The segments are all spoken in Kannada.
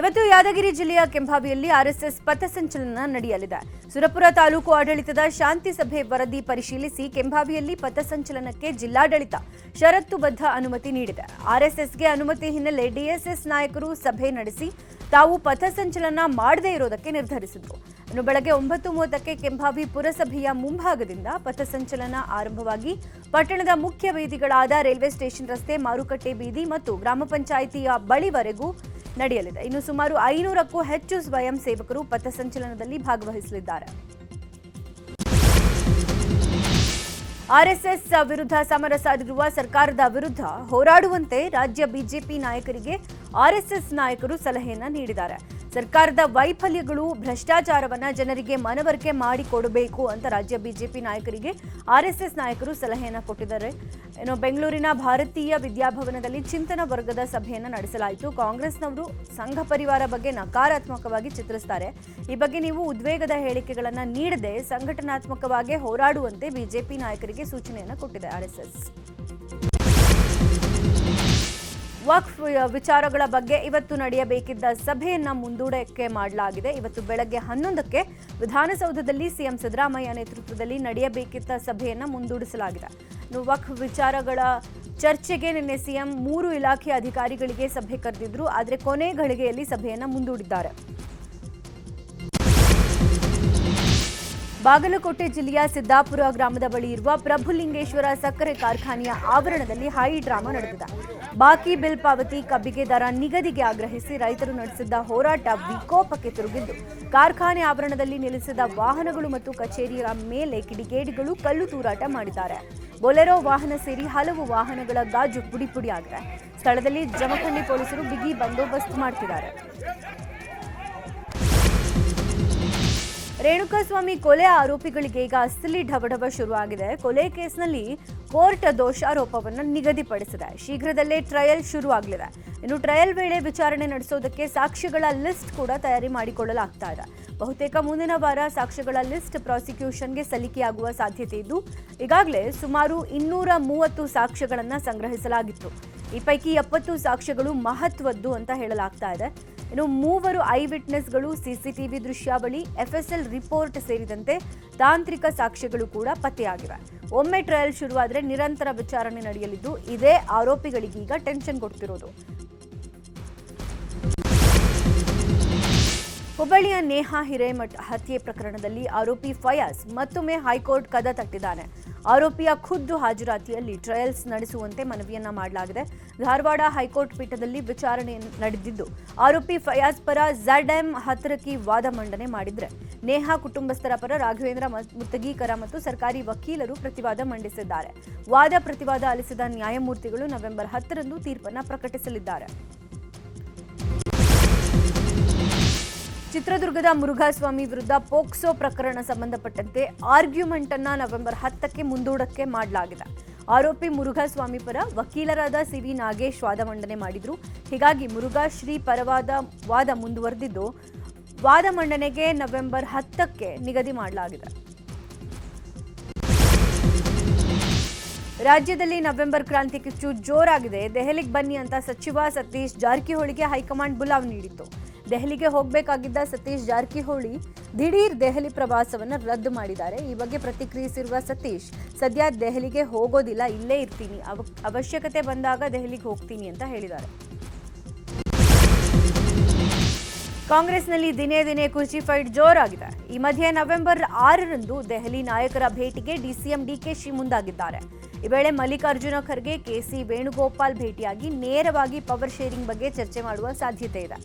ಇವತ್ತು ಯಾದಗಿರಿ ಜಿಲ್ಲೆಯ ಕೆಂಭಾವಿಯಲ್ಲಿ ಆರ್ಎಸ್ಎಸ್ ಪಥಸಂಚಲನ ನಡೆಯಲಿದೆ. ಸುರಪುರ ತಾಲೂಕು ಆಡಳಿತದ ಶಾಂತಿ ಸಭೆ ವರದಿ ಪರಿಶೀಲಿಸಿ ಕೆಂಭಾವಿಯಲ್ಲಿ ಪಥಸಂಚಲನಕ್ಕೆ ಜಿಲ್ಲಾಡಳಿತ ಷರತ್ತುಬದ್ಧ ಅನುಮತಿ ನೀಡಿದೆ. ಆರ್ಎಸ್ಎಸ್ಗೆ ಅನುಮತಿ ಹಿನ್ನೆಲೆ ಡಿಎಸ್ಎಸ್ ನಾಯಕರು ಸಭೆ ನಡೆಸಿ ತಾವು ಪಥಸಂಚಲನ ಮಾಡದೇ ಇರೋದಕ್ಕೆ ನಿರ್ಧರಿಸಿದರು. ಇನ್ನು ಬೆಳಗ್ಗೆ 9:30ಕ್ಕೆ ಕೆಂಭಾವಿ ಪುರಸಭೆಯ ಮುಂಭಾಗದಿಂದ ಪಥಸಂಚಲನ ಆರಂಭವಾಗಿ ಪಟ್ಟಣದ ಮುಖ್ಯ ಬೀದಿಗಳಾದ ರೈಲ್ವೆ ಸ್ಟೇಷನ್ ರಸ್ತೆ, ಮಾರುಕಟ್ಟೆ ಬೀದಿ ಮತ್ತು ಗ್ರಾಮ ಪಂಚಾಯಿತಿಯ ಬಳಿವರೆಗೂ ನಡೆಯಲಿದೆ. ಇನ್ನು ಸುಮಾರು 500ಕ್ಕೂ ಹೆಚ್ಚು ಸ್ವಯಂ ಸೇವಕರು ಪಥಸಂಚಲನದಲ್ಲಿ ಭಾಗವಹಿಸಲಿದ್ದಾರೆ. ಆರ್ಎಸ್ಎಸ್ ವಿರುದ್ಧ ಸಮರ ಸಾರಿರುವ ಸರ್ಕಾರದ ವಿರುದ್ಧ ಹೋರಾಡುವಂತೆ ರಾಜ್ಯ ಬಿಜೆಪಿ ನಾಯಕರಿಗೆ ಆರ್ಎಸ್ಎಸ್ ನಾಯಕರು ಸಲಹೆಯನ್ನ ನೀಡಿದ್ದಾರೆ. ಸರ್ಕಾರದ ವೈಫಲ್ಯಗಳು, ಭ್ರಷ್ಟಾಚಾರವನ್ನ ಜನರಿಗೆ ಮನವರಿಕೆ ಮಾಡಿಕೊಡಬೇಕು ಅಂತ ರಾಜ್ಯ ಬಿಜೆಪಿ ನಾಯಕರಿಗೆ ಆರ್ಎಸ್ಎಸ್ ನಾಯಕರು ಸಲಹೆಯನ್ನ ಕೊಟ್ಟಿದ್ದಾರೆ. ಇನ್ನು ಬೆಂಗಳೂರಿನ ಭಾರತೀಯ ವಿದ್ಯಾಭವನದಲ್ಲಿ ಚಿಂತನ ವರ್ಗದ ಸಭೆಯನ್ನ ನಡೆಸಲಾಯಿತು. ಕಾಂಗ್ರೆಸ್ನವರು ಸಂಘ ಪರಿವಾರ ಬಗ್ಗೆ ನಕಾರಾತ್ಮಕವಾಗಿ ಚಿತ್ರಿಸುತ್ತಾರೆ. ಈ ಬಗ್ಗೆ ನೀವು ಉದ್ವೇಗದ ಹೇಳಿಕೆಗಳನ್ನ ನೀಡದೆ ಸಂಘಟನಾತ್ಮಕವಾಗಿ ಹೋರಾಡುವಂತೆ ಬಿಜೆಪಿ ನಾಯಕರಿಗೆ ಸೂಚನೆಯನ್ನ ಕೊಟ್ಟಿದೆ ಆರ್ಎಸ್ಎಸ್. ವಕ್ಫ್ ವಿಚಾರಗಳ ಬಗ್ಗೆ ಇವತ್ತು ನಡೆಯಬೇಕಿದ್ದ ಸಭೆಯನ್ನ ಮುಂದೂಡಕ್ಕೆ ಮಾಡಲಾಗಿದೆ. ಇವತ್ತು ಬೆಳಗ್ಗೆ 11ಕ್ಕೆ ವಿಧಾನಸೌಧದಲ್ಲಿ ಸಿಎಂ ಸಿದ್ದರಾಮಯ್ಯ ನೇತೃತ್ವದಲ್ಲಿ ನಡೆಯಬೇಕಿದ್ದ ಸಭೆಯನ್ನ ಮುಂದೂಡಿಸಲಾಗಿದೆ. ವಕ್ಫ್ ವಿಚಾರಗಳ ಚರ್ಚೆಗೆ ನಿನ್ನೆ ಸಿಎಂ 3 ಇಲಾಖೆ ಅಧಿಕಾರಿಗಳಿಗೆ ಸಭೆ ಕರೆದಿದ್ರು. ಆದರೆ ಕೊನೆ ಗಳಿಗೆಯಲ್ಲಿ ಸಭೆಯನ್ನ ಮುಂದೂಡಿದ್ದಾರೆ. ಬಾಗಲಕೋಟೆ ಜಿಲ್ಲೆಯ ಸಿದ್ದಾಪುರ ಗ್ರಾಮದ ಬಳಿ ಇರುವ ಪ್ರಭುಲಿಂಗೇಶ್ವರ ಸಕ್ಕರೆ ಕಾರ್ಖಾನೆಯ ಆವರಣದಲ್ಲಿ ಹೈ ಡ್ರಾಮಾ ನಡೆದಿದೆ. ಬಾಕಿ ಬಿಲ್ ಪಾವತಿ, ಕಬ್ಬಿಗೆ ದರ ನಿಗದಿಗೆ ಆಗ್ರಹಿಸಿ ರೈತರು ನಡೆಸಿದ್ದ ಹೋರಾಟ ವಿಕೋಪಕ್ಕೆ ತಿರುಗಿದ್ದು, ಕಾರ್ಖಾನೆ ಆವರಣದಲ್ಲಿ ನಿಲ್ಲಿಸಿದ ವಾಹನಗಳು ಮತ್ತು ಕಚೇರಿಯ ಮೇಲೆ ಕಿಡಿಗೇಡಿಗಳು ಕಲ್ಲು ತೂರಾಟ ಮಾಡಿದ್ದಾರೆ. ಬೊಲೆರೋ ವಾಹನ ಸೇರಿ ಹಲವು ವಾಹನಗಳ ಗಾಜು ಪುಡಿ ಪುಡಿಯಾಗಿದೆ. ಸ್ಥಳದಲ್ಲಿ ಜಮಖಂಡಿ ಪೊಲೀಸರು ಬಿಗಿ ಬಂದೋಬಸ್ತ್ ಮಾಡ್ತಿದ್ದಾರೆ. ರೇಣುಕಾಸ್ವಾಮಿ ಕೊಲೆ ಆರೋಪಿಗಳಿಗೆ ಈಗ ಅಸಲಿ ಢವಢವ ಶುರುವಾಗಿದೆ. ಕೊಲೆ ಕೇಸ್ನಲ್ಲಿ ಕೋರ್ಟ್ ದೋಷಾರೋಪವನ್ನು ನಿಗದಿಪಡಿಸಿದೆ. ಶೀಘ್ರದಲ್ಲೇ ಟ್ರಯಲ್ ಶುರುವಾಗಲಿದೆ. ಇನ್ನು ಟ್ರಯಲ್ ವೇಳೆ ವಿಚಾರಣೆ ನಡೆಸೋದಕ್ಕೆ ಸಾಕ್ಷ್ಯಗಳ ಲಿಸ್ಟ್ ಕೂಡ ತಯಾರಿ ಮಾಡಿಕೊಳ್ಳಲಾಗ್ತಾ ಇದೆ. ಬಹುತೇಕ ಮುಂದಿನ ವಾರ ಸಾಕ್ಷ್ಯಗಳ ಲಿಸ್ಟ್ ಪ್ರಾಸಿಕ್ಯೂಷನ್ಗೆ ಸಲ್ಲಿಕೆಯಾಗುವ ಸಾಧ್ಯತೆ ಇದ್ದು, ಈಗಾಗಲೇ ಸುಮಾರು 230 ಸಾಕ್ಷ್ಯಗಳನ್ನು ಸಂಗ್ರಹಿಸಲಾಗಿತ್ತು. ಈ ಪೈಕಿ 70 ಸಾಕ್ಷ್ಯಗಳು ಮಹತ್ವದ್ದು ಅಂತ ಹೇಳಲಾಗ್ತಾ ಇದೆ. ಇನ್ನು 3 ಐ ವಿಟ್ನೆಸ್ಗಳು, ಸಿಸಿಟಿವಿ ದೃಶ್ಯಾವಳಿ, ಎಫ್ಎಸ್ಎಲ್ ರಿಪೋರ್ಟ್ ಸೇರಿದಂತೆ ತಾಂತ್ರಿಕ ಸಾಕ್ಷ್ಯಗಳು ಕೂಡ ಪತ್ತೆಯಾಗಿವೆ. ಒಮ್ಮೆ ಟ್ರಯಲ್ ಶುರುವಾದರೆ ನಿರಂತರ ವಿಚಾರಣೆ ನಡೆಯಲಿದ್ದು, ಇದೇ ಆರೋಪಿಗಳಿಗೀಗ ಟೆನ್ಷನ್ ಕೊಡ್ತಿರೋದು. ಹುಬ್ಬಳ್ಳಿಯ ನೇಹಾ ಹಿರೇಮಠ್ ಹತ್ಯೆ ಪ್ರಕರಣದಲ್ಲಿ ಆರೋಪಿ ಫಯಾಜ್ ಮತ್ತೊಮ್ಮೆ ಹೈಕೋರ್ಟ್ ಕದ ತಟ್ಟಿದ್ದಾನೆ. ಆರೋಪಿಯ ಖುದ್ದು ಹಾಜರಾತಿಯಲ್ಲಿ ಟ್ರಯಲ್ಸ್ ನಡೆಸುವಂತೆ ಮನವಿಯನ್ನ ಮಾಡಲಾಗಿದೆ. ಧಾರವಾಡ ಹೈಕೋರ್ಟ್ ಪೀಠದಲ್ಲಿ ವಿಚಾರಣೆ ನಡೆದಿದ್ದು, ಆರೋಪಿ ಫಯಾಜ್ ಪರ ZM ಹತ್ರಕಿ ವಾದ ಮಂಡನೆ ಮಾಡಿದ್ರೆ, ನೇಹಾ ಕುಟುಂಬಸ್ಥರ ಪರ ರಾಘವೇಂದ್ರ ಮುತ್ತಗೀಕರ ಮತ್ತು ಸರ್ಕಾರಿ ವಕೀಲರು ಪ್ರತಿವಾದ ಮಂಡಿಸಿದ್ದಾರೆ. ವಾದ ಪ್ರತಿವಾದ ಆಲಿಸಿದ ನ್ಯಾಯಮೂರ್ತಿಗಳು ನವೆಂಬರ್ 10ರಂದು ತೀರ್ಪನ್ನ ಪ್ರಕಟಿಸಲಿದ್ದಾರೆ. ಚಿತ್ರದುರ್ಗದ ಮುರುಘಾಸ್ವಾಮಿ ವಿರುದ್ಧ ಪೋಕ್ಸೋ ಪ್ರಕರಣ ಸಂಬಂಧಪಟ್ಟಂತೆ ಆರ್ಗ್ಯುಮೆಂಟ್ ಅನ್ನ ನವೆಂಬರ್ 10ಕ್ಕೆ ಮುಂದೂಡಕ್ಕೆ ಮಾಡಲಾಗಿದೆ. ಆರೋಪಿ ಮುರುಘಾಸ್ವಾಮಿ ಪರ ವಕೀಲರಾದ CV ನಾಗೇಶ್ ವಾದ ಮಂಡನೆ ಮಾಡಿದ್ರು. ಹೀಗಾಗಿ ಮುರುಘಾಶ್ರೀ ಪರವಾದ ವಾದ ಮುಂದುವರೆದಿದ್ದು, ವಾದ ಮಂಡನೆಗೆ ನವೆಂಬರ್ 10ಕ್ಕೆ ನಿಗದಿ ಮಾಡಲಾಗಿದೆ. ರಾಜ್ಯದಲ್ಲಿ ನವೆಂಬರ್ ಕ್ರಾಂತಿ ಕಿಚ್ಚು ಜೋರಾಗಿದೆ. ದೆಹಲಿಗೆ ಬನ್ನಿ ಅಂತ ಸಚಿವ ಸತೀಶ್ ಜಾರಕಿಹೊಳಿಗೆ ಹೈಕಮಾಂಡ್ ಬುಲಾವ್ ನೀಡಿತ್ತು. ದೆಹಲಿಗೆ ಹೋಗಬೇಕಾಗಿದ್ದ ಸತೀಶ್ ಜಾರಕಿಹೊಳಿ ದಿಢೀರ್ ದೆಹಲಿ ಪ್ರವಾಸವನ್ನು ರದ್ದು ಮಾಡಿದ್ದಾರೆ. ಈ ಬಗ್ಗೆ ಪ್ರತಿಕ್ರಿಯಿಸಿರುವ ಸತೀಶ್, ಸದ್ಯ ದೆಹಲಿಗೆ ಹೋಗೋದಿಲ್ಲ, ಇಲ್ಲೇ ಇರ್ತೀನಿ, ಅವಶ್ಯಕತೆ ಬಂದಾಗ ದೆಹಲಿಗೆ ಹೋಗ್ತೀನಿ ಅಂತ ಹೇಳಿದ್ದಾರೆ. ಕಾಂಗ್ರೆಸ್ನಲ್ಲಿ ದಿನೇ ದಿನೇ ಕುರ್ಚಿ ಫೈಟ್ ಜೋರಾಗಿದೆ. ಈ ಮಧ್ಯೆ ನವೆಂಬರ್ 6ರಂದು ದೆಹಲಿ ನಾಯಕರ ಭೇಟಿಗೆ ಸಿಎಂ DKಶಿ ಮುಂದಾಗಿದ್ದಾರೆ. ಈ ವೇಳೆ ಮಲ್ಲಿಕಾರ್ಜುನ ಖರ್ಗೆ, KC ವೇಣುಗೋಪಾಲ್ ಭೇಟಿಯಾಗಿ ನೇರವಾಗಿ ಪವರ್ ಶೇರಿಂಗ್ ಬಗ್ಗೆ ಚರ್ಚೆ ಮಾಡುವ ಸಾಧ್ಯತೆ ಇದೆ.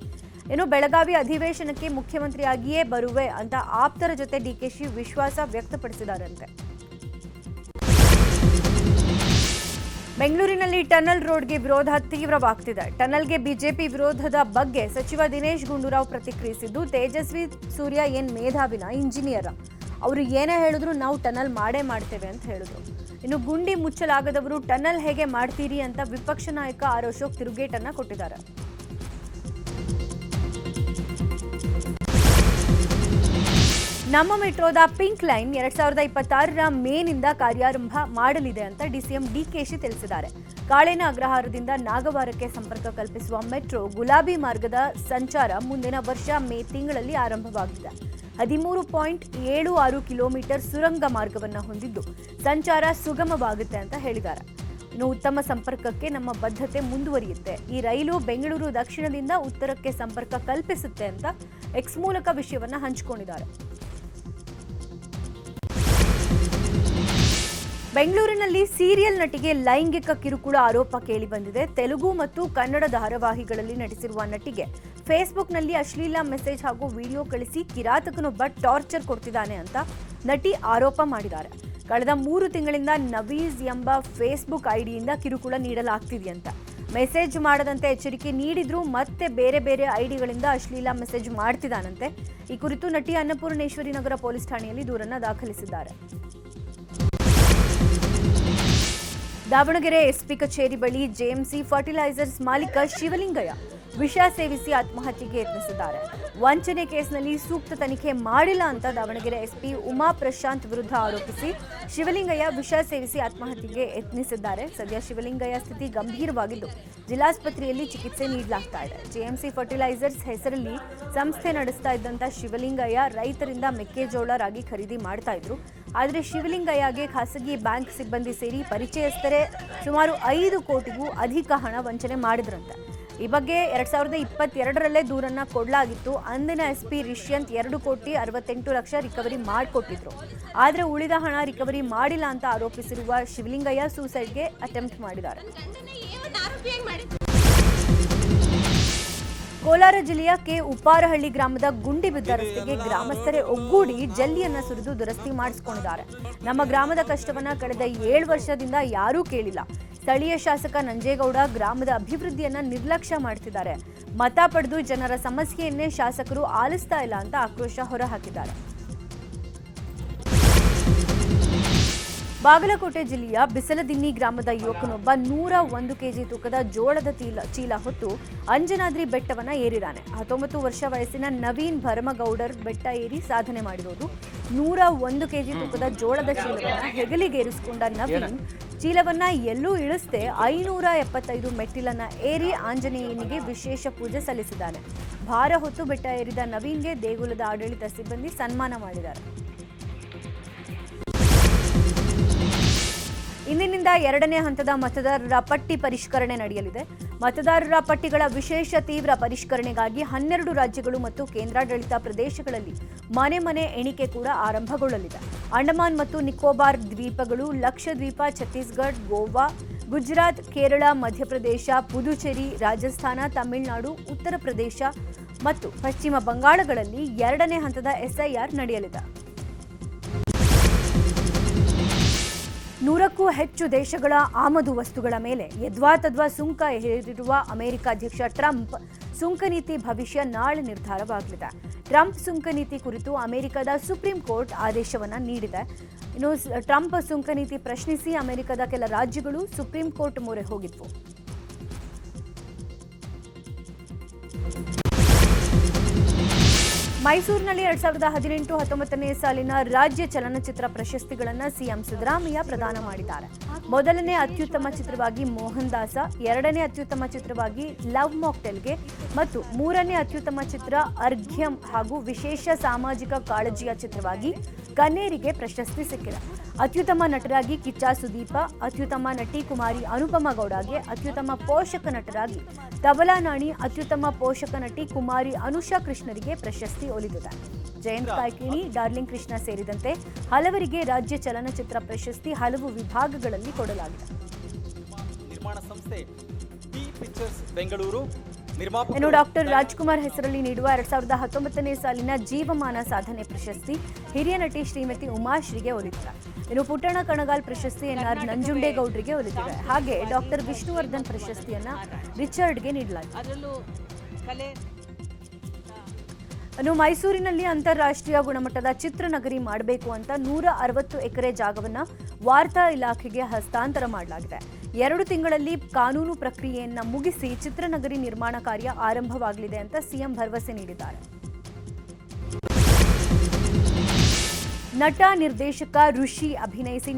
ಇನ್ನು ಬೆಳಗಾವಿ ಅಧಿವೇಶನಕ್ಕೆ ಮುಖ್ಯಮಂತ್ರಿಯಾಗಿಯೇ ಬರುವೆ ಅಂತ ಆಪ್ತರ ಜೊತೆ DKಶಿ ವಿಶ್ವಾಸ ವ್ಯಕ್ತಪಡಿಸಿದಾರಂತೆ. ಬೆಂಗಳೂರಿನಲ್ಲಿ ಟನಲ್ ರೋಡ್ಗೆ ವಿರೋಧ ತೀವ್ರವಾಗ್ತಿದೆ. ಟನಲ್ಗೆ ಬಿಜೆಪಿ ವಿರೋಧದ ಬಗ್ಗೆ ಸಚಿವ ದಿನೇಶ್ ಗುಂಡೂರಾವ್ ಪ್ರತಿಕ್ರಿಯಿಸಿದ್ದು, ತೇಜಸ್ವಿ ಸೂರ್ಯ ಏನ್ ಮೇಧಾವಿನ ಇಂಜಿನಿಯರ್, ಅವರು ಏನೇ ಹೇಳಿದ್ರು ನಾವು ಟನಲ್ ಮಾಡೇ ಮಾಡ್ತೇವೆ ಅಂತ ಹೇಳಿದ್ರು. ಇನ್ನು ಗುಂಡಿ ಮುಚ್ಚಲಾಗದವರು ಟನಲ್ ಹೇಗೆ ಮಾಡ್ತೀರಿ ಅಂತ ವಿಪಕ್ಷ ನಾಯಕ ಆರ್ ಅಶೋಕ್ ತಿರುಗೇಟನ್ನ ಕೊಟ್ಟಿದ್ದಾರೆ. ನಮ್ಮ ಮೆಟ್ರೋದ ಪಿಂಕ್ ಲೈನ್ 2026ರ ಮೇನಿಂದ ಕಾರ್ಯಾರಂಭ ಮಾಡಲಿದೆ ಅಂತ ಡಿಸಿಎಂ ಡಿಕೆಶಿ ತಿಳಿಸಿದ್ದಾರೆ. ಕಾಳೇನ ಅಗ್ರಹಾರದಿಂದ ನಾಗವಾರಕ್ಕೆ ಸಂಪರ್ಕ ಕಲ್ಪಿಸುವ ಮೆಟ್ರೋ ಗುಲಾಬಿ ಮಾರ್ಗದ ಸಂಚಾರ ಮುಂದಿನ ವರ್ಷ ಮೇ ತಿಂಗಳಲ್ಲಿ ಆರಂಭವಾಗಿದೆ. 13.76 ಕಿಲೋಮೀಟರ್ ಸುರಂಗ ಮಾರ್ಗವನ್ನು ಹೊಂದಿದ್ದು ಸಂಚಾರ ಸುಗಮವಾಗುತ್ತೆ ಅಂತ ಹೇಳಿದ್ದಾರೆ. ಇನ್ನು ಉತ್ತಮ ಸಂಪರ್ಕಕ್ಕೆ ನಮ್ಮ ಬದ್ಧತೆ ಮುಂದುವರಿಯುತ್ತೆ. ಈ ರೈಲು ಬೆಂಗಳೂರು ದಕ್ಷಿಣದಿಂದ ಉತ್ತರಕ್ಕೆ ಸಂಪರ್ಕ ಕಲ್ಪಿಸುತ್ತೆ ಅಂತ ಎಕ್ಸ್ ಮೂಲಕ ವಿಷಯವನ್ನು ಹಂಚಿಕೊಂಡಿದ್ದಾರೆ. ಬೆಂಗಳೂರಿನಲ್ಲಿ ಸೀರಿಯಲ್ ನಟಿಗೆ ಲೈಂಗಿಕ ಕಿರುಕುಳ ಆರೋಪ ಕೇಳಿಬಂದಿದೆ. ತೆಲುಗು ಮತ್ತು ಕನ್ನಡ ಧಾರಾವಾಹಿಗಳಲ್ಲಿ ನಟಿಸಿರುವ ನಟಿಗೆ ಫೇಸ್ಬುಕ್ನಲ್ಲಿ ಅಶ್ಲೀಲ ಮೆಸೇಜ್ ಹಾಗೂ ವಿಡಿಯೋ ಕಳಿಸಿ ಕಿರಾತಕನೊಬ್ಬ ಟಾರ್ಚರ್ ಕೊಡ್ತಿದ್ದಾನೆ ಅಂತ ನಟಿ ಆರೋಪ ಮಾಡಿದ್ದಾರೆ. ಕಳೆದ 3 ತಿಂಗಳಿಂದ ನವೀಸ್ ಎಂಬ ಫೇಸ್ಬುಕ್ ಐಡಿಯಿಂದ ಕಿರುಕುಳ ನೀಡಲಾಗ್ತಿದೆಯಂತ. ಮೆಸೇಜ್ ಮಾಡದಂತೆ ಎಚ್ಚರಿಕೆ ನೀಡಿದ್ರೂ ಮತ್ತೆ ಬೇರೆ ಬೇರೆ ಐಡಿಗಳಿಂದ ಅಶ್ಲೀಲ ಮೆಸೇಜ್ ಮಾಡ್ತಿದ್ದಾನಂತೆ. ಈ ಕುರಿತು ನಟಿ ಅನ್ನಪೂರ್ಣೇಶ್ವರಿ ನಗರ ಪೊಲೀಸ್ ಠಾಣೆಯಲ್ಲಿ ದೂರನ್ನು ದಾಖಲಿಸಿದ್ದಾರೆ. ದಾವಣಗೆರೆ ಎಸ್ಪಿ ಕಚೇರಿ ಬಳಿ ಜೆಎಂಸಿ ಫರ್ಟಿಲೈಸರ್ಸ್ ಮಾಲೀಕ ಶಿವಲಿಂಗಯ್ಯ ವಿಷ ಸೇವಿಸಿ ಆತ್ಮಹತ್ಯೆಗೆ ಯತ್ನಿಸಿದ್ದಾರೆ. ವಂಚನೆ ಕೇಸ್ನಲ್ಲಿ ಸೂಕ್ತ ತನಿಖೆ ಮಾಡಿಲ್ಲ ಅಂತ ದಾವಣಗೆರೆ ಎಸ್ಪಿ ಉಮಾ ಪ್ರಶಾಂತ್ ವಿರುದ್ಧ ಆರೋಪಿಸಿ ಶಿವಲಿಂಗಯ್ಯ ವಿಷ ಸೇವಿಸಿ ಆತ್ಮಹತ್ಯೆಗೆ ಯತ್ನಿಸಿದ್ದಾರೆ. ಸದ್ಯ ಶಿವಲಿಂಗಯ್ಯ ಸ್ಥಿತಿ ಗಂಭೀರವಾಗಿದ್ದು ಜಿಲ್ಲಾಸ್ಪತ್ರೆಯಲ್ಲಿ ಚಿಕಿತ್ಸೆ ನೀಡಲಾಗ್ತಾ ಇದೆ. ಜೆಎಂಸಿ ಫರ್ಟಿಲೈಸರ್ಸ್ ಹೆಸರಲ್ಲಿ ಸಂಸ್ಥೆ ನಡೆಸ್ತಾ ಇದ್ದಂತ ಶಿವಲಿಂಗಯ್ಯ ರೈತರಿಂದ ಮೆಕ್ಕೆಜೋಳ ರಾಗಿ ಖರೀದಿ ಮಾಡ್ತಾ ಇದ್ರು. ಆದರೆ ಶಿವಲಿಂಗಯ್ಯಗೆ ಖಾಸಗಿ ಬ್ಯಾಂಕ್ ಸಿಬ್ಬಂದಿ ಸೇರಿ ಪರಿಚಯಸ್ಥರೇ ಸುಮಾರು 5 ಕೋಟಿಗೂ ಅಧಿಕ ಹಣ ವಂಚನೆ ಮಾಡಿದ್ರಂತೆ. ಈ ಬಗ್ಗೆ 2022ರಲ್ಲೇ ದೂರನ್ನ ಕೊಡಲಾಗಿತ್ತು. ಅಂದಿನ ಎಸ್ಪಿ ರಿಷ್ಯಂತ್ 2,68,00,000 ರಿಕವರಿ ಮಾಡಿಕೊಟ್ಟಿದ್ರು. ಆದರೆ ಉಳಿದ ಹಣ ರಿಕವರಿ ಮಾಡಿಲ್ಲ ಅಂತ ಆರೋಪಿಸಿರುವ ಶಿವಲಿಂಗಯ್ಯ ಸೂಸೈಡ್ಗೆ ಅಟೆಂಪ್ಟ್ ಮಾಡಿದ್ದಾರೆ. ಕೋಲಾರ ಜಿಲ್ಲೆಯ ಉಪ್ಪಾರಹಳ್ಳಿ ಗ್ರಾಮದ ಗುಂಡಿ ಬಿದ್ದ ರಸ್ತೆಗೆ ಗ್ರಾಮಸ್ಥರೇ ಒಗ್ಗೂಡಿ ಜಲ್ಲಿಯನ್ನ ಸುರಿದು ದುರಸ್ತಿ ಮಾಡಿಸಿಕೊಂಡಿದ್ದಾರೆ. ನಮ್ಮ ಗ್ರಾಮದ ಕಷ್ಟವನ್ನ ಕಳೆದ 7 ವರ್ಷದಿಂದ ಯಾರೂ ಕೇಳಿಲ್ಲ. ಸ್ಥಳೀಯ ಶಾಸಕ ನಂಜೇಗೌಡ ಗ್ರಾಮದ ಅಭಿವೃದ್ಧಿಯನ್ನ ನಿರ್ಲಕ್ಷ್ಯ ಮಾಡ್ತಿದ್ದಾರೆ. ಮತ ಪಡೆದು ಜನರ ಸಮಸ್ಯೆಯನ್ನೇ ಶಾಸಕರು ಆಲಿಸ್ತಾ ಇಲ್ಲ ಅಂತ ಆಕ್ರೋಶ ಹೊರಹಾಕಿದ್ದಾರೆ. ಬಾಗಲಕೋಟೆ ಜಿಲ್ಲೆಯ ಬಿಸಲದಿನ್ನಿ ಗ್ರಾಮದ ಯುವಕನೊಬ್ಬ 101 ಕೆಜಿ ತೂಕದ ಜೋಳದ ಚೀಲ ಹೊತ್ತು ಅಂಜನಾದ್ರಿ ಬೆಟ್ಟವನ್ನ ಏರಿದ್ದಾನೆ. 19 ವರ್ಷ ವಯಸ್ಸಿನ ನವೀನ್ ಭರಮಗೌಡರ್ ಬೆಟ್ಟ ಏರಿ ಸಾಧನೆ ಮಾಡಿರೋದು. 101 ಕೆಜಿ ತೂಕದ ಜೋಳದ ಚೀಲವನ್ನ ಹೆಗಲಿಗೇರಿಸಿಕೊಂಡ ನವೀನ್ ಚೀಲವನ್ನ ಎಲ್ಲೂ ಇಳಿಸದೆ 575 ಮೆಟ್ಟಿಲನ್ನ ಏರಿ ಆಂಜನೇಯನಿಗೆ ವಿಶೇಷ ಪೂಜೆ ಸಲ್ಲಿಸಿದ್ದಾನೆ. ಭಾರ ಹೊತ್ತು ಬೆಟ್ಟ ಏರಿದ ನವೀನ್ಗೆ ದೇಗುಲದ ಆಡಳಿತ ಸಿಬ್ಬಂದಿ ಸನ್ಮಾನ ಮಾಡಿದ್ದಾರೆ. ಇಂದಿನಿಂದ 2ನೇ ಹಂತದ ಮತದಾರರ ಪಟ್ಟಿ ಪರಿಷ್ಕರಣೆ ನಡೆಯಲಿದೆ. ಮತದಾರರ ಪಟ್ಟಿಗಳ ವಿಶೇಷ ತೀವ್ರ ಪರಿಷ್ಕರಣೆಗಾಗಿ 12 ರಾಜ್ಯಗಳು ಮತ್ತು ಕೇಂದ್ರಾಡಳಿತ ಪ್ರದೇಶಗಳಲ್ಲಿ ಮನೆ ಎಣಿಕೆ ಕೂಡ ಆರಂಭಗೊಳ್ಳಲಿದೆ. ಅಂಡಮಾನ್ ಮತ್ತು ನಿಕೋಬಾರ್ ದ್ವೀಪಗಳು, ಲಕ್ಷದ್ವೀಪ, ಛತ್ತೀಸ್ಗಢ, ಗೋವಾ, ಗುಜರಾತ್, ಕೇರಳ, ಮಧ್ಯಪ್ರದೇಶ, ಪುದುಚೇರಿ, ರಾಜಸ್ಥಾನ, ತಮಿಳುನಾಡು, ಉತ್ತರ ಪ್ರದೇಶ ಮತ್ತು ಪಶ್ಚಿಮ ಬಂಗಾಳಗಳಲ್ಲಿ 2ನೇ ಹಂತದ ಎಸ್ಐಆರ್ ನಡೆಯಲಿದೆ. 100ಕ್ಕೂ ಹೆಚ್ಚು ದೇಶಗಳ ಆಮದು ವಸ್ತುಗಳ ಮೇಲೆ ಯದ್ವಾತದ್ವಾ ಸುಂಕ ಹೇರಿರುವ ಅಮೆರಿಕ ಅಧ್ಯಕ್ಷ ಟ್ರಂಪ್ ಸುಂಕ ನೀತಿ ಭವಿಷ್ಯ ನಾಳೆ ನಿರ್ಧಾರವಾಗಲಿದೆ. ಟ್ರಂಪ್ ಸುಂಕ ನೀತಿ ಕುರಿತು ಅಮೆರಿಕದ ಸುಪ್ರೀಂ ಕೋರ್ಟ್ ಆದೇಶವನ್ನ ನೀಡಿದೆ. ಇನ್ನು ಟ್ರಂಪ್ ಸುಂಕ ನೀತಿ ಪ್ರಶ್ನಿಸಿ ಅಮೆರಿಕದ ಕೆಲ ರಾಜ್ಯಗಳು ಸುಪ್ರೀಂ ಕೋರ್ಟ್ ಮೊರೆ ಹೋಗಿದ್ವು. ಮೈಸೂರಿನಲ್ಲಿ 2018-19ನೇ ಸಾಲಿನ ರಾಜ್ಯ ಚಲನಚಿತ್ರ ಪ್ರಶಸ್ತಿಗಳನ್ನು ಸಿಎಂ ಸಿದ್ದರಾಮಯ್ಯ ಪ್ರದಾನ ಮಾಡಿದ್ದಾರೆ. ಮೊದಲನೇ ಅತ್ಯುತ್ತಮ ಚಿತ್ರವಾಗಿ ಮೋಹನ್ ದಾಸ, 2ನೇ ಅತ್ಯುತ್ತಮ ಚಿತ್ರವಾಗಿ ಲವ್ ಮಾಕ್ಟೆಲ್ಗೆ ಮತ್ತು 3ನೇ ಅತ್ಯುತ್ತಮ ಚಿತ್ರ ಅರ್ಘ್ಯಂ ಹಾಗೂ ವಿಶೇಷ ಸಾಮಾಜಿಕ ಕಾಳಜಿಯ ಚಿತ್ರವಾಗಿ ಕನ್ನೇರಿಗೆ ಪ್ರಶಸ್ತಿ ಸಿಕ್ಕಿದೆ. ಅತ್ಯುತ್ತಮ ನಟರಾಗಿ ಕಿಚ್ಚ ಸುದೀಪ, ಅತ್ಯುತ್ತಮ ನಟಿ ಕುಮಾರಿ ಅನುಪಮ ಗೌಡಗೆ, ಅತ್ಯುತ್ತಮ ಪೋಷಕ ನಟರಾಗಿ ತಬಲಾ ನಾಣಿ, ಅತ್ಯುತ್ತಮ ಪೋಷಕ ನಟಿ ಕುಮಾರಿ ಅನುಷಾ ಕೃಷ್ಣರಿಗೆ ಪ್ರಶಸ್ತಿ ಒಲಿದಿದೆ. ಜಯಂತ್ ಕಾಯ್ಕಿಣಿ, ಡಾರ್ಲಿಂಗ್ ಕೃಷ್ಣ ಸೇರಿದಂತೆ ಹಲವರಿಗೆ ರಾಜ್ಯ ಚಲನಚಿತ್ರ ಪ್ರಶಸ್ತಿ ಹಲವು ವಿಭಾಗಗಳಲ್ಲಿ ಕೊಡಲಾಗಿದೆ. ನಿರ್ಮಾಣ ಸಂಸ್ಥೆ ಟಿ ಪಿಕ್ಚರ್ಸ್ ಬೆಂಗಳೂರು ಇನ್ನು ಡಾಕ್ಟರ್ ರಾಜ್ಕುಮಾರ್ ಹೆಸರಲ್ಲಿ ನೀಡುವ 2019ನೇ ಸಾಲಿನ ಜೀವಮಾನ ಸಾಧನೆ ಪ್ರಶಸ್ತಿ ಹಿರಿಯ ನಟಿ ಶ್ರೀಮತಿ ಉಮಾಶ್ರೀಗೆ ಒಲಿದಿದೆ. ಇನ್ನು ಪುಟ್ಟಣ ಕಣಗಾಲ್ ಪ್ರಶಸ್ತಿ ಎನ್ಆರ್ ನಂಜುಂಡೇಗೌಡರಿಗೆ ಒಲಿದಿದೆ. ಹಾಗೆ ಡಾಕ್ಟರ್ ವಿಷ್ಣುವರ್ಧನ್ ಪ್ರಶಸ್ತಿಯನ್ನ ರಿಚರ್ಡ್ಗೆ ನೀಡಲಾಗಿದೆ. ಇನ್ನು ಮೈಸೂರಿನಲ್ಲಿ ಅಂತಾರಾಷ್ಟ್ರೀಯ ಗುಣಮಟ್ಟದ ಚಿತ್ರನಗರಿ ಮಾಡಬೇಕು ಅಂತ 160 ಎಕರೆ ಜಾಗವನ್ನು ವಾರ್ತಾ ಇಲಾಖೆಗೆ ಹಸ್ತಾಂತರ ಮಾಡಲಾಗಿದೆ. 2 ತಿಂಗಳಲ್ಲಿ ಕಾನೂನು ಪ್ರಕ್ರಿಯೆಯನ್ನು ಮುಗಿಸಿ ಚಿತ್ರನಗರಿ ನಿರ್ಮಾಣ ಕಾರ್ಯ ಆರಂಭವಾಗಲಿದೆ ಅಂತ ಸಿಎಂ ಭರವಸೆ ನೀಡಿದ್ದಾರೆ. ನಟ ನಿರ್ದೇಶಕ ಋಷಿ ಅಭಿನಯಿಸಿ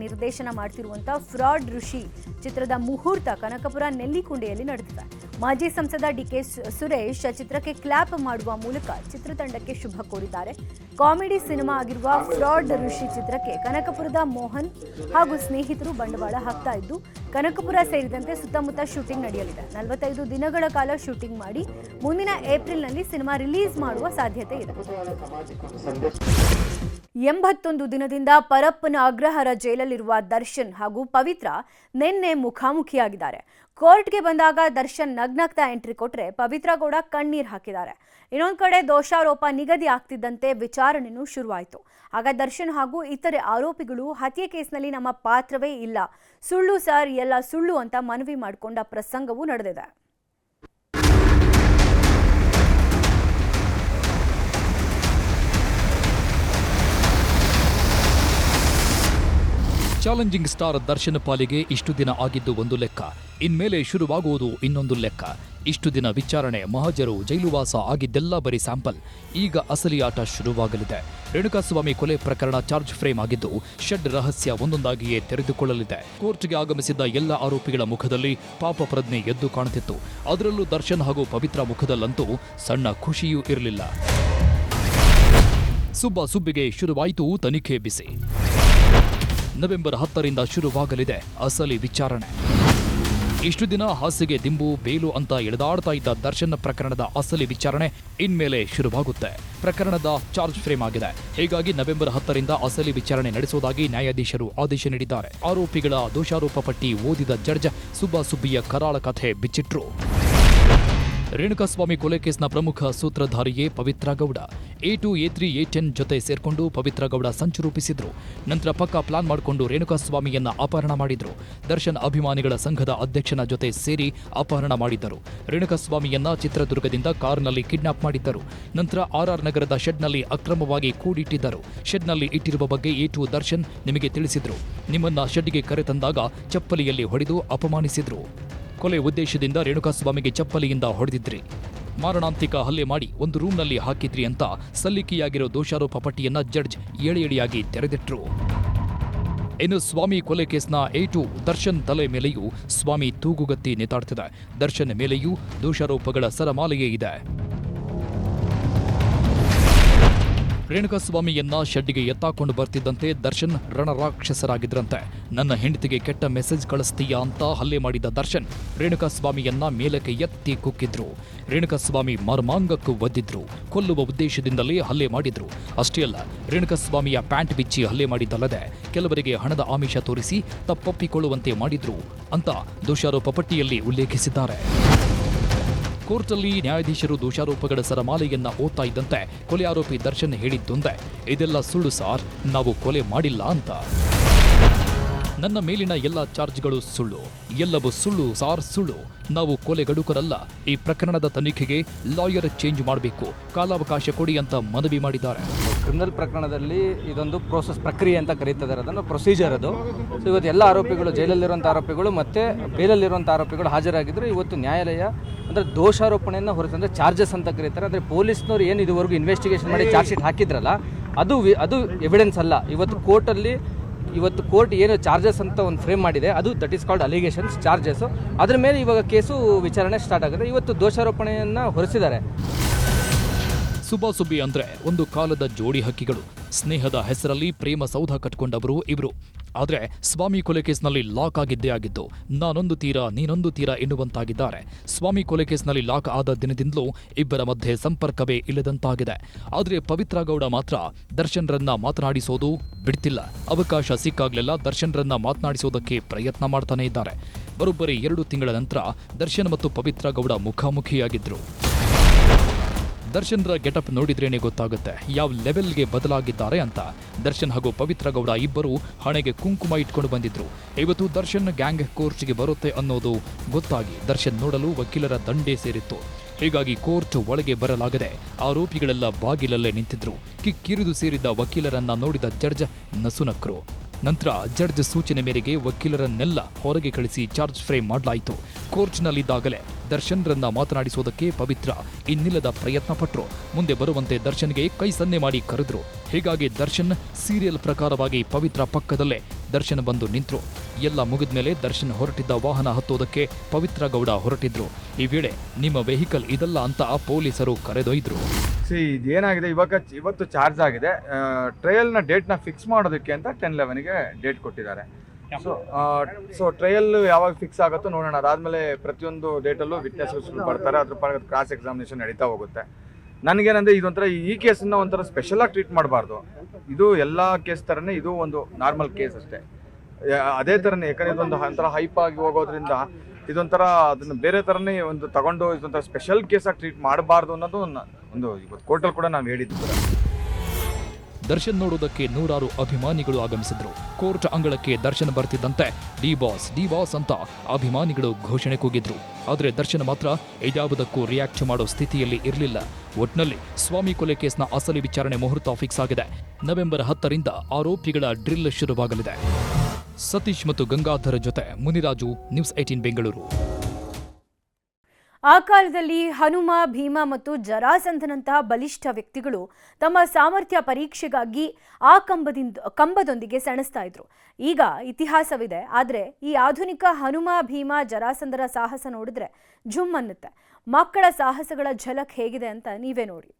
ನಿರ್ದೇಶನ ಮಾಡ್ತಿರುವಂಥ ಫ್ರಾಡ್ ಋಷಿ ಚಿತ್ರದ ಮುಹೂರ್ತ ಕನಕಪುರ ನೆಲ್ಲಿಕುಂಡೆಯಲ್ಲಿ ನಡೆದಿದೆ. ಮಾಜಿ ಸಂಸದ ಡಿಕೆ ಸುರೇಶ್ ಚಿತ್ರಕ್ಕೆ ಕ್ಲಾಪ್ ಮಾಡುವ ಮೂಲಕ ಚಿತ್ರತಂಡಕ್ಕೆ ಶುಭ ಕೋರಿದ್ದಾರೆ. ಕಾಮಿಡಿ ಸಿನಿಮಾ ಆಗಿರುವ ಫ್ರಾಡ್ ಋಷಿ ಚಿತ್ರಕ್ಕೆ ಕನಕಪುರದ ಮೋಹನ್ ಹಾಗೂ ಸ್ನೇಹಿತರು ಬಂಡವಾಳ ಹಾಕ್ತಾ ಇದ್ದು, ಕನಕಪುರ ಸೇರಿದಂತೆ ಸುತ್ತಮುತ್ತ ಶೂಟಿಂಗ್ ನಡೆಯಲಿದೆ. 45 ದಿನಗಳ ಕಾಲ ಶೂಟಿಂಗ್ ಮಾಡಿ ಮುಂದಿನ ಏಪ್ರಿಲ್ನಲ್ಲಿ ಸಿನಿಮಾ ರಿಲೀಸ್ ಮಾಡುವ ಸಾಧ್ಯತೆ ಇದೆ. 81 ದಿನದಿಂದ ಪರಪ್ಪನ ಅಗ್ರಹಾರ ಜೈಲಲ್ಲಿರುವ ದರ್ಶನ್ ಹಾಗೂ ಪವಿತ್ರ ನಿನ್ನೆ ಮುಖಾಮುಖಿಯಾಗಿದ್ದಾರೆ. ಕೋರ್ಟ್ಗೆ ಬಂದಾಗ ದರ್ಶನ್ ನಗ್ನಗ್ತಾ ಎಂಟ್ರಿ ಕೊಟ್ಟರೆ ಪವಿತ್ರ ಗೌಡ ಕಣ್ಣೀರು ಹಾಕಿದ್ದಾರೆ. ಇನ್ನೊಂದು ಕಡೆ ದೋಷಾರೋಪ ನಿಗದಿ ಆಗ್ತಿದ್ದಂತೆ ವಿಚಾರಣೆಯೂ ಶುರುವಾಯಿತು. ಆಗ ದರ್ಶನ್ ಹಾಗೂ ಇತರೆ ಆರೋಪಿಗಳು ಹತ್ಯೆ ಕೇಸ್ನಲ್ಲಿ ನಮ್ಮ ಪಾತ್ರವೇ ಇಲ್ಲ, ಸುಳ್ಳು ಸರ್, ಎಲ್ಲ ಸುಳ್ಳು ಅಂತ ಮನವಿ ಮಾಡಿಕೊಂಡ ಪ್ರಸಂಗವೂ ನಡೆದಿದೆ. ಚಾಲೆಂಜಿಂಗ್ ಸ್ಟಾರ್ ದರ್ಶನ್ ಪಾಲಿಗೆ ಇಷ್ಟು ದಿನ ಆಗಿದ್ದು ಒಂದು ಲೆಕ್ಕ, ಇನ್ಮೇಲೆ ಶುರುವಾಗುವುದು ಇನ್ನೊಂದು ಲೆಕ್ಕ. ಇಷ್ಟು ದಿನ ವಿಚಾರಣೆ, ಮಹಜರು, ಜೈಲುವಾಸ ಆಗಿದ್ದೆಲ್ಲ ಬರೀ ಸ್ಯಾಂಪಲ್. ಈಗ ಅಸಲಿ ಆಟ ಶುರುವಾಗಲಿದೆ. ರೇಣುಕಾಸ್ವಾಮಿ ಕೊಲೆ ಪ್ರಕರಣ ಚಾರ್ಜ್ ಫ್ರೇಮ್ ಆಗಿದ್ದು, ಶೆಡ್ ರಹಸ್ಯ ಒಂದೊಂದಾಗಿಯೇ ತೆರೆದುಕೊಳ್ಳಲಿದೆ. ಕೋರ್ಟ್ಗೆ ಆಗಮಿಸಿದ್ದ ಎಲ್ಲ ಆರೋಪಿಗಳ ಮುಖದಲ್ಲಿ ಪಾಪ ಪ್ರಜ್ಞೆ ಎದ್ದು ಕಾಣುತ್ತಿತ್ತು. ಅದರಲ್ಲೂ ದರ್ಶನ್ ಹಾಗೂ ಪವಿತ್ರ ಮುಖದಲ್ಲಂತೂ ಸಣ್ಣ ಖುಷಿಯೂ ಇರಲಿಲ್ಲ. ಸುಬ್ಬಿಗೆ ಶುರುವಾಯಿತು ತನಿಖೆ ಬಿಸಿ. ನವೆಂಬರ್ 10ರಿಂದ ಶುರುವಾಗಲಿದೆ ಅಸಲಿ ವಿಚಾರಣೆ. ಇಷ್ಟು ದಿನ ಹಾಸಿಗೆ ದಿಂಬು ಬೇಲು ಅಂತ ಎಳೆದಾಡ್ತಾ ಇದ್ದ ದರ್ಶನ್ ಪ್ರಕರಣದ ಅಸಲಿ ವಿಚಾರಣೆ ಇನ್ಮೇಲೆ ಶುರುವಾಗುತ್ತೆ. ಪ್ರಕರಣದ ಚಾರ್ಜ್ ಫ್ರೇಮ್ ಆಗಿದೆ. ಹೀಗಾಗಿ ನವೆಂಬರ್ 10ರಿಂದ ಅಸಲಿ ವಿಚಾರಣೆ ನಡೆಸುವುದಾಗಿ ನ್ಯಾಯಾಧೀಶರು ಆದೇಶ ನೀಡಿದ್ದಾರೆ. ಆರೋಪಿಗಳ ದೋಷಾರೋಪ ಪಟ್ಟಿ ಓದಿದ ಜಡ್ಜ್ ಸುಬ್ಬಿಯ ಕರಾಳ ಕಥೆ ಬಿಚ್ಚಿಟ್ರು. ರೇಣುಕಾಸ್ವಾಮಿ ಕೊಲೆ ಕೇಸ್ನ ಪ್ರಮುಖ ಸೂತ್ರಧಾರಿಯೇ Pavithra Gowda. A2, A3, A10 ಜೊತೆ ಸೇರ್ಕೊಂಡು ಪವಿತ್ರ ಗೌಡ ಸಂಚು ರೂಪಿಸಿದ್ರು. ನಂತರ ಪಕ್ಕಾ ಪ್ಲಾನ್ ಮಾಡಿಕೊಂಡು ರೇಣುಕಾಸ್ವಾಮಿಯನ್ನ ಅಪಹರಣ ಮಾಡಿದ್ರು. ದರ್ಶನ್ ಅಭಿಮಾನಿಗಳ ಸಂಘದ ಅಧ್ಯಕ್ಷನ ಜೊತೆ ಸೇರಿ ಅಪಹರಣ ಮಾಡಿದ್ದರು. ರೇಣುಕಾಸ್ವಾಮಿಯನ್ನ ಚಿತ್ರದುರ್ಗದಿಂದ ಕಾರ್ನಲ್ಲಿ ಕಿಡ್ನಾಪ್ ಮಾಡಿದ್ದರು. ನಂತರ RR ನಗರದ ಶೆಡ್ನಲ್ಲಿ ಅಕ್ರಮವಾಗಿ ಕೂಡಿಟ್ಟಿದ್ದರು. ಶೆಡ್ನಲ್ಲಿ ಇಟ್ಟಿರುವ ಬಗ್ಗೆ A2 ದರ್ಶನ್ ನಿಮಗೆ ತಿಳಿಸಿದ್ರು. ನಿಮ್ಮನ್ನ ಶೆಡ್ಗೆ ಕರೆತಂದಾಗ ಚಪ್ಪಲಿಯಲ್ಲಿ ಹೊಡೆದು ಅಪಮಾನಿಸಿದ್ರು. ಕೊಲೆ ಉದ್ದೇಶದಿಂದ ರೇಣುಕಾಸ್ವಾಮಿಗೆ ಚಪ್ಪಲಿಯಿಂದ ಹೊಡೆದಿದ್ರಿ. ಮಾರಣಾಂತಿಕ ಹಲ್ಲೆ ಮಾಡಿ ಒಂದು ರೂಮ್ನಲ್ಲಿ ಹಾಕಿದ್ರಿ ಅಂತ ಸಲ್ಲಿಕೆಯಾಗಿರೋ ದೋಷಾರೋಪ ಪಟ್ಟಿಯನ್ನ ಜಡ್ಜ್ ಎಳೆಯಾಗಿ ತೆರೆದಿಟ್ರು. ಇನ್ನು ಸ್ವಾಮಿ ಕೊಲೆ ಕೇಸ್ನ A2 ದರ್ಶನ್ ತಲೆ ಮೇಲೆಯೂ ಸ್ವಾಮಿ ತೂಗುಗತ್ತಿ ನೇತಾಡ್ತಿದೆ. ದರ್ಶನ್ ಮೇಲೆಯೂ ದೋಷಾರೋಪಗಳ ಸರಮಾಲೆಯೇ ಇದೆ. ರೇಣುಕಾಸ್ವಾಮಿಯನ್ನ ಶೆಡ್ಗೆ ಎತ್ತಾಕೊಂಡು ಬರ್ತಿದ್ದಂತೆ ದರ್ಶನ್ ರಣರಾಕ್ಷಸರಾಗಿದ್ರಂತೆ. ನನ್ನ ಹೆಂಡತಿಗೆ ಕೆಟ್ಟ ಮೆಸೇಜ್ ಕಳಿಸ್ತೀಯಾ ಅಂತ ಹಲ್ಲೆ ಮಾಡಿದ ದರ್ಶನ್ ರೇಣುಕಾಸ್ವಾಮಿಯನ್ನ ಮೇಲಕ್ಕೆ ಎತ್ತಿ ಕುಕ್ಕಿದ್ರು. ರೇಣುಕಾಸ್ವಾಮಿ ಮರ್ಮಾಂಗಕ್ಕೂ ಒದ್ದಿದ್ರು. ಕೊಲ್ಲುವ ಉದ್ದೇಶದಿಂದಲೇ ಹಲ್ಲೆ ಮಾಡಿದ್ರು. ಅಷ್ಟೇ ಅಲ್ಲ, ರೇಣುಕಾಸ್ವಾಮಿಯ ಪ್ಯಾಂಟ್ ಬಿಚ್ಚಿ ಹಲ್ಲೆ ಮಾಡಿದ್ದಲ್ಲದೆ ಕೆಲವರಿಗೆ ಹಣದ ಆಮಿಷ ತೋರಿಸಿ ತಪ್ಪೊಪ್ಪಿಕೊಳ್ಳುವಂತೆ ಮಾಡಿದ್ರು ಅಂತ ದೋಷಾರೋಪ ಪಟ್ಟಿಯಲ್ಲಿ ಉಲ್ಲೇಖಿಸಿದ್ದಾರೆ. ಕೋರ್ಟಲ್ಲಿ ನ್ಯಾಯಾಧೀಶರು ದೋಷಾರೋಪಗಳ ಸರಮಾಲೆಯನ್ನ ಓದ್ತಾ ಇದ್ದಂತೆ ಕೊಲೆ ಆರೋಪಿ ದರ್ಶನ್ ಹೇಳಿದ್ದೊಂದೇ, ಇದೆಲ್ಲ ಸುಳ್ಳು ಸಾರ್, ನಾವು ಕೊಲೆ ಮಾಡಿಲ್ಲ ಅಂತ. ನನ್ನ ಮೇಲಿನ ಎಲ್ಲ ಚಾರ್ಜ್ಗಳು ಸುಳ್ಳು, ಎಲ್ಲವೂ ಸುಳ್ಳು ಸಾರ್, ಸುಳ್ಳು. ನಾವು ಕೊಲೆಗಡುಕರಲ್ಲ. ಈ ಪ್ರಕರಣದ ತನಿಖೆಗೆ ಲಾಯರ್ ಚೇಂಜ್ ಮಾಡಬೇಕು, ಕಾಲಾವಕಾಶ ಕೊಡಿ ಅಂತ ಮನವಿ ಮಾಡಿದ್ದಾರೆ. ಕ್ರಿಮಿನಲ್ ಪ್ರಕರಣದಲ್ಲಿ ಇದೊಂದು ಪ್ರಕ್ರಿಯೆ ಅಂತ ಕರೀತಿದ್ದಾರೆ, ಅದನ್ನು ಪ್ರೊಸೀಜರ್ ಅದು. ಸೊ ಇವತ್ತು ಎಲ್ಲ ಆರೋಪಿಗಳು, ಜೈಲಲ್ಲಿರುವಂಥ ಆರೋಪಿಗಳು ಮತ್ತು ಬೇಲಲ್ಲಿರುವಂಥ ಆರೋಪಿಗಳು ಹಾಜರಾಗಿದ್ದರು. ಇವತ್ತು ನ್ಯಾಯಾಲಯ ಅಂದರೆ ದೋಷಾರೋಪಣೆಯನ್ನು ಹೊರತಂದರೆ ಚಾರ್ಜಸ್ ಅಂತ ಕರೀತಾರೆ. ಅಂದರೆ ಪೊಲೀಸ್ನವ್ರು ಏನು ಇದುವರೆಗೂ ಇನ್ವೆಸ್ಟಿಗೇಷನ್ ಮಾಡಿ ಚಾರ್ಜ್ ಶೀಟ್ ಹಾಕಿದ್ರಲ್ಲ, ಅದು ಎವಿಡೆನ್ಸ್ ಅಲ್ಲ. ಇವತ್ತು ಕೋರ್ಟ್ ಏನು ಚಾರ್ಜಸ್ ಅಂತ ಒಂದು ಫ್ರೇಮ್ ಮಾಡಿದೆ, ಅದು that is called allegations, charges. ಅದ್ರ ಮೇಲೆ ಇವಾಗ ಕೇಸು ವಿಚಾರಣೆ ಸ್ಟಾರ್ಟ್ ಆಗಿದೆ. ಇವತ್ತು ದೋಷಾರೋಪಣೆಯನ್ನು ಹೊರಿಸಿದ್ದಾರೆ. ಸುಬ್ಬಿ ಅಂದ್ರೆ ಒಂದು ಕಾಲದ ಜೋಡಿ ಹಕ್ಕಿಗಳು. ಸ್ನೇಹದ ಹೆಸರಲ್ಲಿ ಪ್ರೇಮ ಸೌಧ ಕಟ್ಕೊಂಡವರು ಇವರು. ಆದರೆ ಸ್ವಾಮಿ ಕೊಲೆ ಕೇಸ್ನಲ್ಲಿ ಲಾಕ್ ಆಗಿದ್ದೇ ಆಗಿದ್ದು, ನಾನೊಂದು ತೀರ ನೀನೊಂದು ತೀರ ಎನ್ನುವಂತಾಗಿದ್ದಾರೆ. ಸ್ವಾಮಿ ಕೊಲೆ ಕೇಸ್ನಲ್ಲಿ ಲಾಕ್ ಆದ ದಿನದಿಂದಲೂ ಇಬ್ಬರ ಮಧ್ಯೆ ಸಂಪರ್ಕವೇ ಇಲ್ಲದಂತಾಗಿದೆ. ಆದರೆ ಪವಿತ್ರ ಗೌಡ ಮಾತ್ರ ದರ್ಶನ್ರನ್ನ ಮಾತನಾಡಿಸೋದು ಬಿಡ್ತಿಲ್ಲ. ಅವಕಾಶ ಸಿಕ್ಕಾಗ್ಲೆಲ್ಲ ದರ್ಶನ್ರನ್ನ ಮಾತನಾಡಿಸೋದಕ್ಕೆ ಪ್ರಯತ್ನ ಮಾಡ್ತಾನೆ ಇದ್ದಾರೆ. ಬರೋಬ್ಬರಿ 2 ತಿಂಗಳ ನಂತರ ದರ್ಶನ್ ಮತ್ತು ಪವಿತ್ರ ಗೌಡ ಮುಖಾಮುಖಿಯಾಗಿದ್ರು. ದರ್ಶನ್ರ ಗೆಟಪ್ ನೋಡಿದ್ರೇನೆ ಗೊತ್ತಾಗುತ್ತೆ ಯಾವ ಲೆವೆಲ್ಗೆ ಬದಲಾಗಿದ್ದಾರೆ ಅಂತ. ದರ್ಶನ್ ಹಾಗೂ ಪವಿತ್ರ ಗೌಡ ಇಬ್ಬರು ಹಣೆಗೆ ಕುಂಕುಮ ಇಟ್ಕೊಂಡು ಬಂದಿದ್ರು. ಇವತ್ತು ದರ್ಶನ್ ಗ್ಯಾಂಗ್ ಕೋರ್ಟ್ಗೆ ಬರುತ್ತೆ ಅನ್ನೋದು ಗೊತ್ತಾಗಿ ದರ್ಶನ್ ನೋಡಲು ವಕೀಲರ ದಂಡೇ ಸೇರಿತ್ತು. ಹೀಗಾಗಿ ಕೋರ್ಟ್ ಒಳಗೆ ಬರಲಾಗದೆ ಆರೋಪಿಗಳೆಲ್ಲ ಬಾಗಿಲಲ್ಲೇ ನಿಂತಿದ್ರು. ಕಿಕ್ಕಿರಿದು ಸೇರಿದ್ದ ವಕೀಲರನ್ನ ನೋಡಿದ ಜಡ್ಜ್ ನಸುನಕ್ರು. ನಂತರ ಜಡ್ಜ್ ಸೂಚನೆ ಮೇರೆಗೆ ವಕೀಲರನ್ನೆಲ್ಲ ಹೊರಗೆ ಕಳಿಸಿ ಚಾರ್ಜ್ ಫ್ರೇಮ್ ಮಾಡಲಾಯಿತು. ಕೋರ್ಟ್ನಲ್ಲಿದ್ದಾಗಲೇ ದರ್ಶನ್ರನ್ನ ಮಾತನಾಡಿಸೋದಕ್ಕೆ ಪವಿತ್ರ ಇನ್ನಿಲ್ಲದ ಪ್ರಯತ್ನ ಪಟ್ರು. ಮುಂದೆ ಬರುವಂತೆ ದರ್ಶನ್ಗೆ ಕೈ ಸನ್ನೆ ಮಾಡಿ ಕರೆದ್ರು. ಹೀಗಾಗಿ ದರ್ಶನ್ ಸೀರಿಯಲ್ ಪ್ರಕಾರವಾಗಿ ಪವಿತ್ರ ಪಕ್ಕದಲ್ಲೇ ದರ್ಶನ್ ಬಂದು ನಿಂತ್ರು. ಎಲ್ಲ ಮುಗಿದ್ಮೇಲೆ ದರ್ಶನ್ ಹೊರಟಿದ್ದ ವಾಹನ ಹತ್ತೋದಕ್ಕೆ ಪವಿತ್ರ ಗೌಡ ಹೊರಟಿದ್ರು. ಈ ವೇಳೆ ನಿಮ್ಮ ವೆಹಿಕಲ್ ಇದಲ್ಲ ಅಂತ ಪೊಲೀಸರು ಕರೆದೊಯ್ದ್ರು. ಇದೇನಾಗಿದೆ, ಇವತ್ತು ಚಾರ್ಜ್ ಆಗಿದೆ. ಟ್ರಯಲ್ನ ಡೇಟ್ನ ಫಿಕ್ಸ್ ಮಾಡೋದಕ್ಕೆ ಅಂತ 10/11ಗೆ ಡೇಟ್ ಕೊಟ್ಟಿದ್ದಾರೆ. ಸೊ ಟ್ರಯಲ್ ಯಾವಾಗ ಫಿಕ್ಸ್ ಆಗುತ್ತೋ ನೋಡೋಣ. ಅದಾದಮೇಲೆ ಪ್ರತಿಯೊಂದು ಡೇಟಲ್ಲೂ ವಿಟ್ನೆಸ್ಗಳು ಬರ್ತಾರೆ, ಅದ್ರ ಪರ ಕ್ರಾಸ್ ಎಕ್ಸಾಮಿನೇಷನ್ ನಡೀತಾ ಹೋಗುತ್ತೆ. ನನಗೇನಂದರೆ ಇದೊಂಥರ ಈ ಕೇಸನ್ನು ಒಂಥರ ಸ್ಪೆಷಲಾಗಿ ಟ್ರೀಟ್ ಮಾಡಬಾರ್ದು. ಇದು ಎಲ್ಲ ಕೇಸ್ ಥರನೇ, ಇದು ಒಂದು ನಾರ್ಮಲ್ ಕೇಸ್ ಅಷ್ಟೇ. ಅದೇ ಥರನೇ, ಯಾಕಂದರೆ ಇದೊಂದು ಒಂಥರ ಹೈಪ್ ಆಗಿ ಹೋಗೋದ್ರಿಂದ ಇದೊಂಥರ ಅದನ್ನು ಬೇರೆ ಥರನೇ ಒಂದು ತಗೊಂಡು ಇದೊಂಥರ ಸ್ಪೆಷಲ್ ಕೇಸಾಗಿ ಟ್ರೀಟ್ ಮಾಡಬಾರ್ದು ಅನ್ನೋದು ಒಂದು ಇವತ್ತು ಕೋರ್ಟಲ್ಲಿ ಕೂಡ ನಾವು ಹೇಳಿದ್ದು. ದರ್ಶನ್ ನೋಡೋದಕ್ಕೆ ನೂರಾರು ಅಭಿಮಾನಿಗಳು ಆಗಮಿಸಿದ್ರು. ಕೋರ್ಟ್ ಅಂಗಳಕ್ಕೆ ದರ್ಶನ್ ಬರ್ತಿದ್ದಂತೆ ಡಿ ಬಾಸ್ ಅಂತ ಅಭಿಮಾನಿಗಳು ಘೋಷಣೆ ಕೂಗಿದ್ರು. ಆದರೆ ದರ್ಶನ್ ಮಾತ್ರ ಇದ್ಯಾವುದಕ್ಕೂ ರಿಯಾಕ್ಟ್ ಮಾಡೋ ಸ್ಥಿತಿಯಲ್ಲಿ ಇರಲಿಲ್ಲ. ಒಟ್ನಲ್ಲಿ ಸ್ವಾಮಿ ಕೊಲೆ ಕೇಸ್ನ ಅಸಲಿ ವಿಚಾರಣೆ ಮುಹೂರ್ತ ಫಿಕ್ಸ್ ಆಗಿದೆ. ನವೆಂಬರ್ 10ರಿಂದ ಆರೋಪಿಗಳ ಡ್ರಿಲ್ ಶುರುವಾಗಲಿದೆ. ಸತೀಶ್ ಮತ್ತು ಗಂಗಾಧರ ಜೊತೆ ಮುನಿರಾಜು, ನ್ಯೂಸ್ 18 ಬೆಂಗಳೂರು. ಆ ಕಾಲದಲ್ಲಿ ಹನುಮ, ಭೀಮ ಮತ್ತು ಜರಾಸಂಧನಂತಹ ಬಲಿಷ್ಠ ವ್ಯಕ್ತಿಗಳು ತಮ್ಮ ಸಾಮರ್ಥ್ಯ ಪರೀಕ್ಷೆಗಾಗಿ ಆ ಕಂಬದೊಂದಿಗೆ ಸೆಣಸ್ತಾ ಇದ್ರು. ಈಗ ಇತಿಹಾಸವಿದೆ, ಆದರೆ ಈ ಆಧುನಿಕ ಹನುಮ, ಭೀಮ, ಜರಾಸಂಧರ ಸಾಹಸ ನೋಡಿದ್ರೆ ಝುಮ್ ಅನ್ನುತ್ತೆ. ಮಕ್ಕಳ ಸಾಹಸಗಳ ಝಲಕ್ ಹೇಗಿದೆ ಅಂತ ನೀವೇ ನೋಡಿ.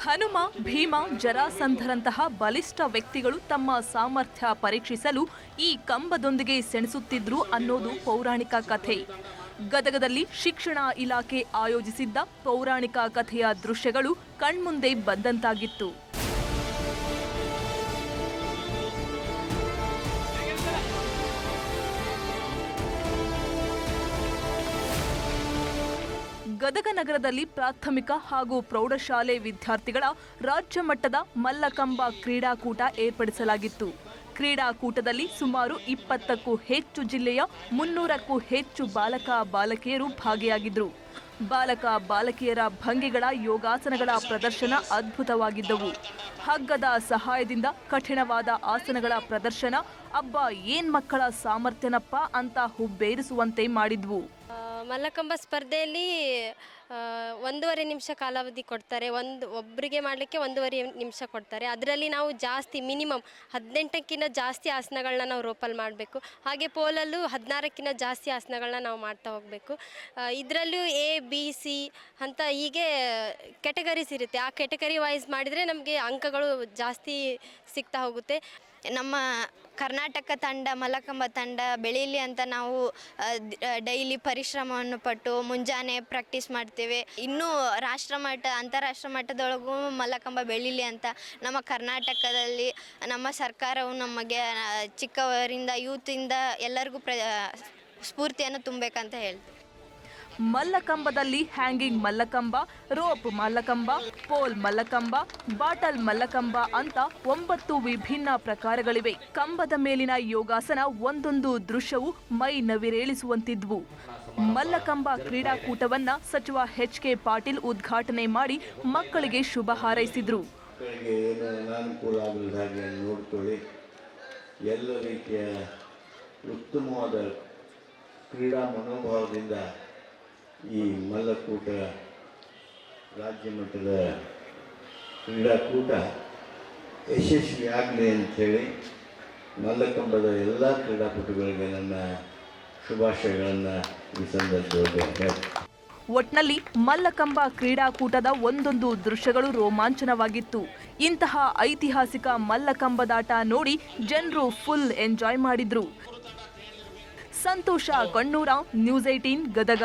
ಹನುಮ, ಭೀಮ, ಜರಾಸಂಧರಂತಹ ಬಲಿಷ್ಠ ವ್ಯಕ್ತಿಗಳು ತಮ್ಮ ಸಾಮರ್ಥ್ಯ ಪರೀಕ್ಷಿಸಲು ಈ ಕಂಬದೊಂದಿಗೆ ಸೆಣಸುತ್ತಿದ್ರು ಅನ್ನೋದು ಪೌರಾಣಿಕ ಕಥೆ. ಗದಗದಲ್ಲಿ ಶಿಕ್ಷಣ ಇಲಾಖೆ ಆಯೋಜಿಸಿದ್ದ ಪೌರಾಣಿಕ ಕಥೆಯ ದೃಶ್ಯಗಳು ಕಣ್ಮುಂದೆ ಬಂದಂತಾಗಿತ್ತು. ಗದಗ ನಗರದಲ್ಲಿ ಪ್ರಾಥಮಿಕ ಹಾಗೂ ಪ್ರೌಢಶಾಲೆ ವಿದ್ಯಾರ್ಥಿಗಳ ರಾಜ್ಯ ಮಟ್ಟದ ಮಲ್ಲಕಂಬ ಕ್ರೀಡಾಕೂಟ ಏರ್ಪಡಿಸಲಾಗಿತ್ತು. ಕ್ರೀಡಾಕೂಟದಲ್ಲಿ ಸುಮಾರು 20ಕ್ಕೂ ಹೆಚ್ಚು ಜಿಲ್ಲೆಯ 300ಕ್ಕೂ ಹೆಚ್ಚು ಬಾಲಕ ಬಾಲಕಿಯರು ಭಾಗಿಯಾಗಿದ್ದರು. ಬಾಲಕ ಬಾಲಕಿಯರ ಭಂಗಿಗಳ ಯೋಗಾಸನಗಳ ಪ್ರದರ್ಶನ ಅದ್ಭುತವಾಗಿದ್ದವು. ಹಗ್ಗದ ಸಹಾಯದಿಂದ ಕಠಿಣವಾದ ಆಸನಗಳ ಪ್ರದರ್ಶನ ಅಬ್ಬಾ ಏನ್ ಮಕ್ಕಳ ಸಾಮರ್ಥ್ಯನಪ್ಪ ಅಂತ ಹುಬ್ಬೇರಿಸುವಂತೆ ಮಾಡಿದ್ವು. ಮಲ್ಲಕಂಬ ಸ್ಪರ್ಧೆಯಲ್ಲಿ 1.5 ನಿಮಿಷ ಕಾಲಾವಧಿ ಕೊಡ್ತಾರೆ. ಒಬ್ಬರಿಗೆ ಮಾಡಲಿಕ್ಕೆ 1.5 ನಿಮಿಷ ಕೊಡ್ತಾರೆ. ಅದರಲ್ಲಿ ನಾವು ಜಾಸ್ತಿ ಮಿನಿಮಮ್ 18ಕ್ಕಿಂತ ಜಾಸ್ತಿ ಆಸನಗಳನ್ನ ನಾವು ರೋಪಲ್ಲಿ ಮಾಡಬೇಕು. ಹಾಗೆ ಪೋಲಲ್ಲೂ 16ಕ್ಕಿಂತ ಜಾಸ್ತಿ ಆಸನಗಳನ್ನ ನಾವು ಮಾಡ್ತಾ ಹೋಗಬೇಕು. ಇದರಲ್ಲೂ A, B, C ಅಂತ ಹೀಗೆ ಕೆಟಗರೀಸ್ ಇರುತ್ತೆ. ಆ ಕೆಟಗರಿ ವೈಸ್ ಮಾಡಿದರೆ ನಮಗೆ ಅಂಕಗಳು ಜಾಸ್ತಿ ಸಿಗ್ತಾ ಹೋಗುತ್ತೆ. ನಮ್ಮ ಕರ್ನಾಟಕ ತಂಡ, ಮಲ್ಲಕಂಬ ತಂಡ ಬೆಳೀಲಿ ಅಂತ ನಾವು ಡೈಲಿ ಪರಿಶ್ರಮವನ್ನು ಪಟ್ಟು ಮುಂಜಾನೆ ಪ್ರಾಕ್ಟೀಸ್ ಮಾಡ್ತೇವೆ. ಇನ್ನೂ ರಾಷ್ಟ್ರಮಟ್ಟ, ಅಂತಾರಾಷ್ಟ್ರ ಮಟ್ಟದೊಳಗೂ ಮಲ್ಲಕಂಬ ಬೆಳೀಲಿ ಅಂತ ನಮ್ಮ ಕರ್ನಾಟಕದಲ್ಲಿ ನಮ್ಮ ಸರ್ಕಾರವು ನಮಗೆ ಚಿಕ್ಕವರಿಂದ ಯೂತಿಂದ ಎಲ್ಲರಿಗೂ ಸ್ಫೂರ್ತಿಯನ್ನು ತುಂಬಬೇಕಂತ ಹೇಳ್ತೀವಿ. ಮಲ್ಲಕಂಬದಲ್ಲಿ hanging mallakhamb, rope mallakhamb, pole mallakhamb, bottle mallakhamb ಅಂತ 9 ವಿಭಿನ್ನ ಪ್ರಕಾರಗಳಿವೆ. ಕಂಬದ ಮೇಲಿನ ಯೋಗಾಸನ ಒಂದೊಂದು ದೃಶ್ಯವು ಮೈ ನವಿರೇಳಿಸುವಂತಿದ್ವು. ಮಲ್ಲಕಂಬ ಕ್ರೀಡಾಕೂಟವನ್ನ ಸಚಿವ HK ಪಾಟೀಲ್ ಉದ್ಘಾಟನೆ ಮಾಡಿ ಮಕ್ಕಳಿಗೆ ಶುಭ ಹಾರೈಸಿದ್ರು. ಎಲ್ಲ ರೀತಿಯ ಉತ್ತಮವಾದ ಕ್ರೀಡಾ ಮನೋಭಾವದಿಂದ ಈ ಮಲ್ಲಕೂಟ ರಾಜ್ಯ ಮಟ್ಟದ ಕ್ರೀಡಾಕೂಟ ಯಶಸ್ವಿಯಾಗಲಿ ಅಂಥೇಳಿ ಮಲ್ಲಕಂಬದ ಎಲ್ಲ ಕ್ರೀಡಾಪಟುಗಳಿಗೆ ನನ್ನ ಶುಭಾಶಯಗಳನ್ನು ಈ ಸಂದರ್ಭದಲ್ಲಿ ಹೇಳ್ತೀನಿ. ಒಟ್ನಲ್ಲಿ ಮಲ್ಲಕಂಬ ಕ್ರೀಡಾಕೂಟದ ಒಂದೊಂದು ದೃಶ್ಯಗಳು ರೋಮಾಂಚನವಾಗಿತ್ತು. ಇಂತಹ ಐತಿಹಾಸಿಕ ಮಲ್ಲಕಂಬದಾಟ ನೋಡಿ ಜನರು ಫುಲ್ ಎಂಜಾಯ್ ಮಾಡಿದ್ರು. ಸಂತೋಷ ಕಣ್ಣೂರ, ನ್ಯೂಸ್ 18 ಗದಗ.